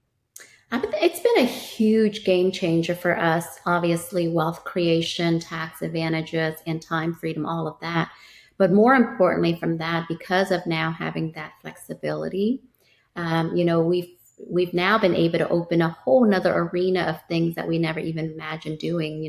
It's been a huge game changer for us. Obviously, wealth creation, tax advantages, and time freedom, all of that. But more importantly from that, because of now having that flexibility, we've now been able to open a whole nother arena of things that we never even imagined doing.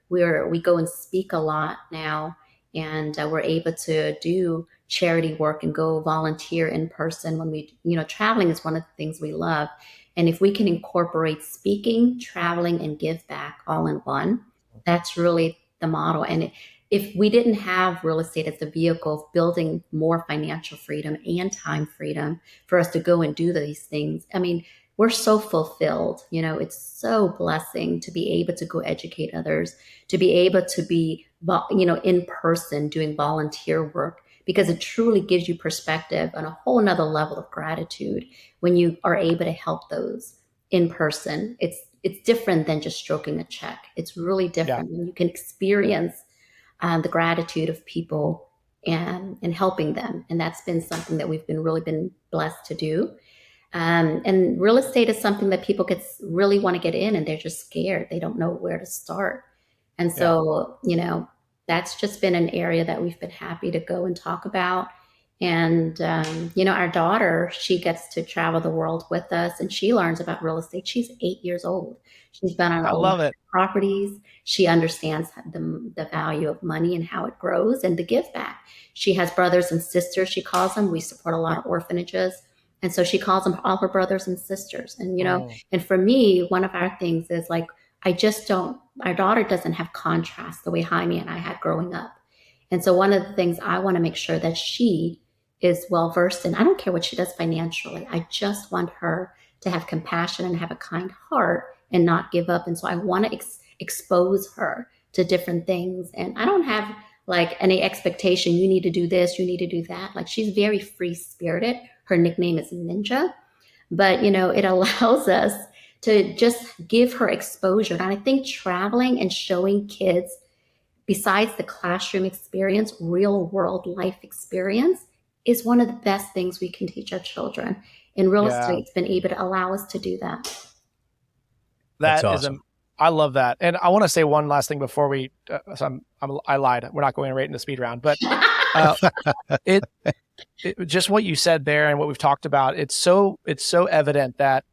We go and speak a lot now, and we're able to do charity work and go volunteer in person when traveling is one of the things we love. And if we can incorporate speaking, traveling, and give back all in one, that's really the model. And if we didn't have real estate as the vehicle of building more financial freedom and time freedom for us to go and do these things, I mean, we're so fulfilled. It's so blessing to be able to go educate others, to be able to be, in person doing volunteer work, because it truly gives you perspective on a whole nother level of gratitude when you are able to help those in person. It's different than just stroking a check. It's really different when you can experience the gratitude of people and helping them. And that's been something that we've really been blessed to do. And real estate is something that people really want to get in, and they're just scared. They don't know where to start. And so, that's just been an area that we've been happy to go and talk about. And, our daughter, she gets to travel the world with us, and she learns about real estate. She's 8 years old. She's been on all properties. She understands the value of money and how it grows and the give back. She has brothers and sisters, she calls them. We support a lot of orphanages. And so she calls them all her brothers and sisters. And, and for me, one of our things is like, our daughter doesn't have contrast the way Jaime and I had growing up. And so one of the things I want to make sure that she is well versed in, I don't care what she does financially. I just want her to have compassion and have a kind heart and not give up. And so I want to expose her to different things. And I don't have like any expectation, you need to do this, you need to do that. Like, she's very free spirited. Her nickname is Ninja, but it allows us to just give her exposure. And I think traveling and showing kids, besides the classroom experience, real world life experience is one of the best things we can teach our children. And real estate's been able to allow us to do that.
That's awesome.
I love that. And I want to say one last thing before we, I lied. We're not going right into speed round, but it just what you said there and what we've talked about, it's so evident that,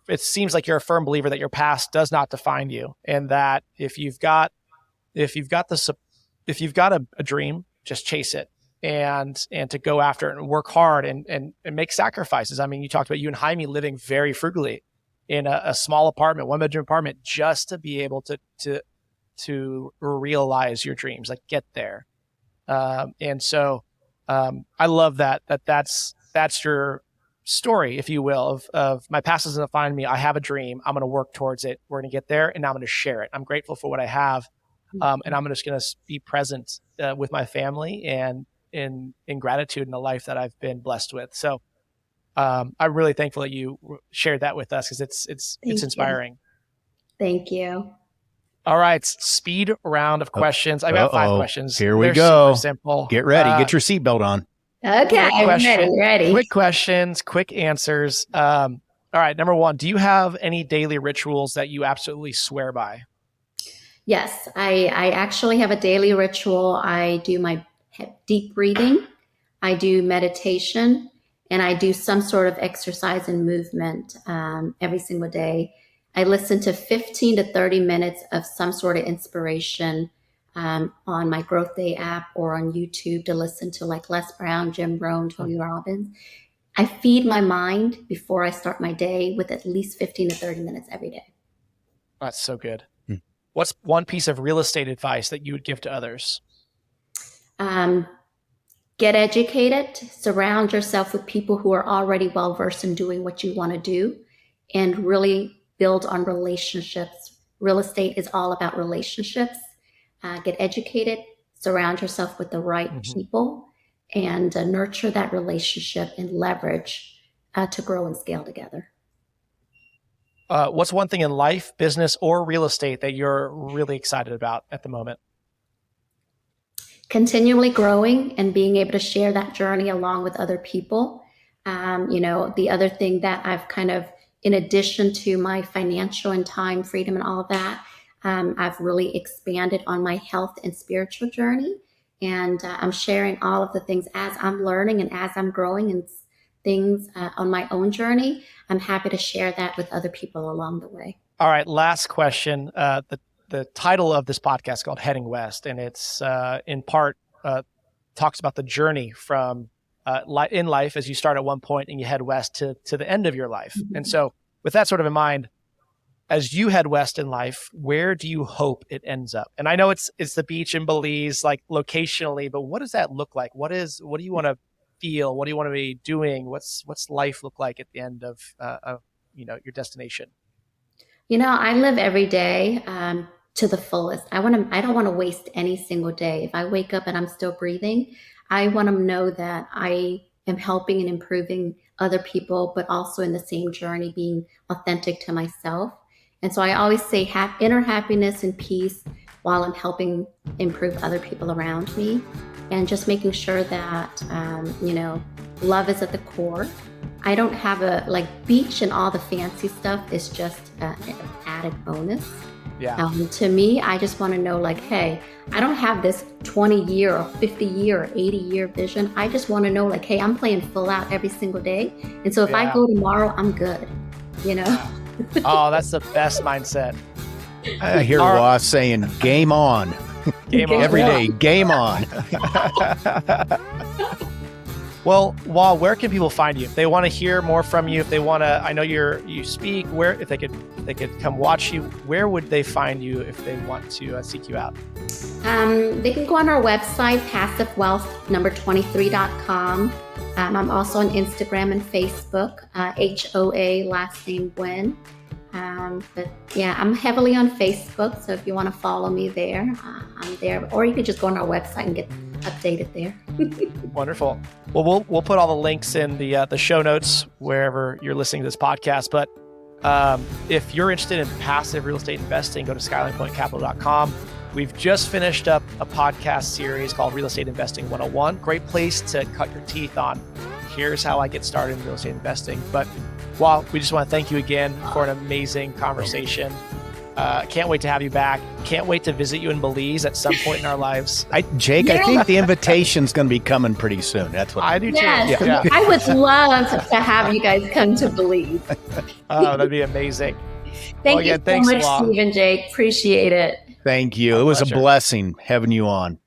it seems like you're a firm believer that your past does not define you. And that if you've got a dream, just chase it and to go after it and work hard and make sacrifices. I mean, you talked about you and Jaime living very frugally in a small apartment, 1-bedroom apartment, just to be able to realize your dreams, like get there. And so I love that's your story, if you will, of my past doesn't define me. I have a dream. I'm going to work towards it. We're going to get there, and I'm going to share it. I'm grateful for what I have, and I'm just going to be present with my family and in gratitude in the life that I've been blessed with. So I'm really thankful that you shared that with us, because it's inspiring.
Thank you.
All right, speed round of questions. I've got 5 questions.
Here we go.
Super simple.
Get ready. Get your seatbelt on.
Okay, I'm ready.
Quick questions, quick answers. All right, number 1, do you have any daily rituals that you absolutely swear by?
Yes, I actually have a daily ritual. I do my deep breathing, I do meditation, and I do some sort of exercise and movement every single day. I listen to 15 to 30 minutes of some sort of inspiration on my Growth Day app or on YouTube to listen to like Les Brown, Jim Rohn, Tony Robbins. I feed my mind before I start my day with at least 15 to 30 minutes every day.
That's so good. What's one piece of real estate advice that you would give to others?
Get educated, surround yourself with people who are already well-versed in doing what you want to do, and really build on relationships. Real estate is all about relationships. Get educated, surround yourself with the right people, and nurture that relationship and leverage to grow and scale together.
What's one thing in life, business, or real estate that you're really excited about at the moment?
Continually growing and being able to share that journey along with other people. The other thing that I've kind of, in addition to my financial and time freedom and all of that, I've really expanded on my health and spiritual journey. And I'm sharing all of the things as I'm learning and as I'm growing and things on my own journey. I'm happy to share that with other people along the way.
All right, last question. The title of this podcast is called Heading West, and it's in part talks about the journey from in life as you start at one point and you head west to the end of your life. And so with that sort of in mind, as you head west in life, where do you hope it ends up? And I know it's the beach in Belize, like locationally, but what does that look like? What do you want to feel? What do you want to be doing? What's life look like at the end of your destination?
I live every day to the fullest. I don't want to waste any single day. If I wake up and I'm still breathing, I want to know that I am helping and improving other people, but also in the same journey, being authentic to myself. And so I always say inner happiness and peace while I'm helping improve other people around me, and just making sure that, love is at the core. I don't have beach and all the fancy stuff is just an added bonus.
Yeah.
To me, I just want to know hey, I don't have this 20-year or 50-year or 80-year vision. I just want to know hey, I'm playing full out every single day. And so if I go tomorrow, I'm good,
Oh, that's the best mindset.
I hear Ross saying, game on.
Game on.
Every day, game on.
Well, where can people find you? If they want to hear more from you, if they want to, I know you speak, if they could come watch you, where would they find you if they want to seek you out?
They can go on our website, passivewealth23.com. I'm also on Instagram and Facebook, HOA, last name Nguyen. But yeah, I'm heavily on Facebook, so if you want to follow me there, I'm there. Or you can just go on our website and get updated there.
Wonderful. Well, we'll put all the links in the show notes wherever you're listening to this podcast. But if you're interested in passive real estate investing, go to skylinepointcapital.com. We've just finished up a podcast series called Real Estate Investing 101. Great place to cut your teeth on. Here's how I get started in real estate investing. But we just want to thank you again for an amazing conversation. Can't wait to have you back. Can't wait to visit you in Belize at some point in our lives.
Jake, I think the invitation's going to be coming pretty soon. That's what
I do too.
Yes,
Yeah.
I would love to have you guys come to Belize.
Oh, that'd be amazing.
Thank
again,
you
thanks
so
a
much,
lot.
Steve and Jake. Appreciate it.
Thank you.
My
It was
pleasure.
a blessing having you on.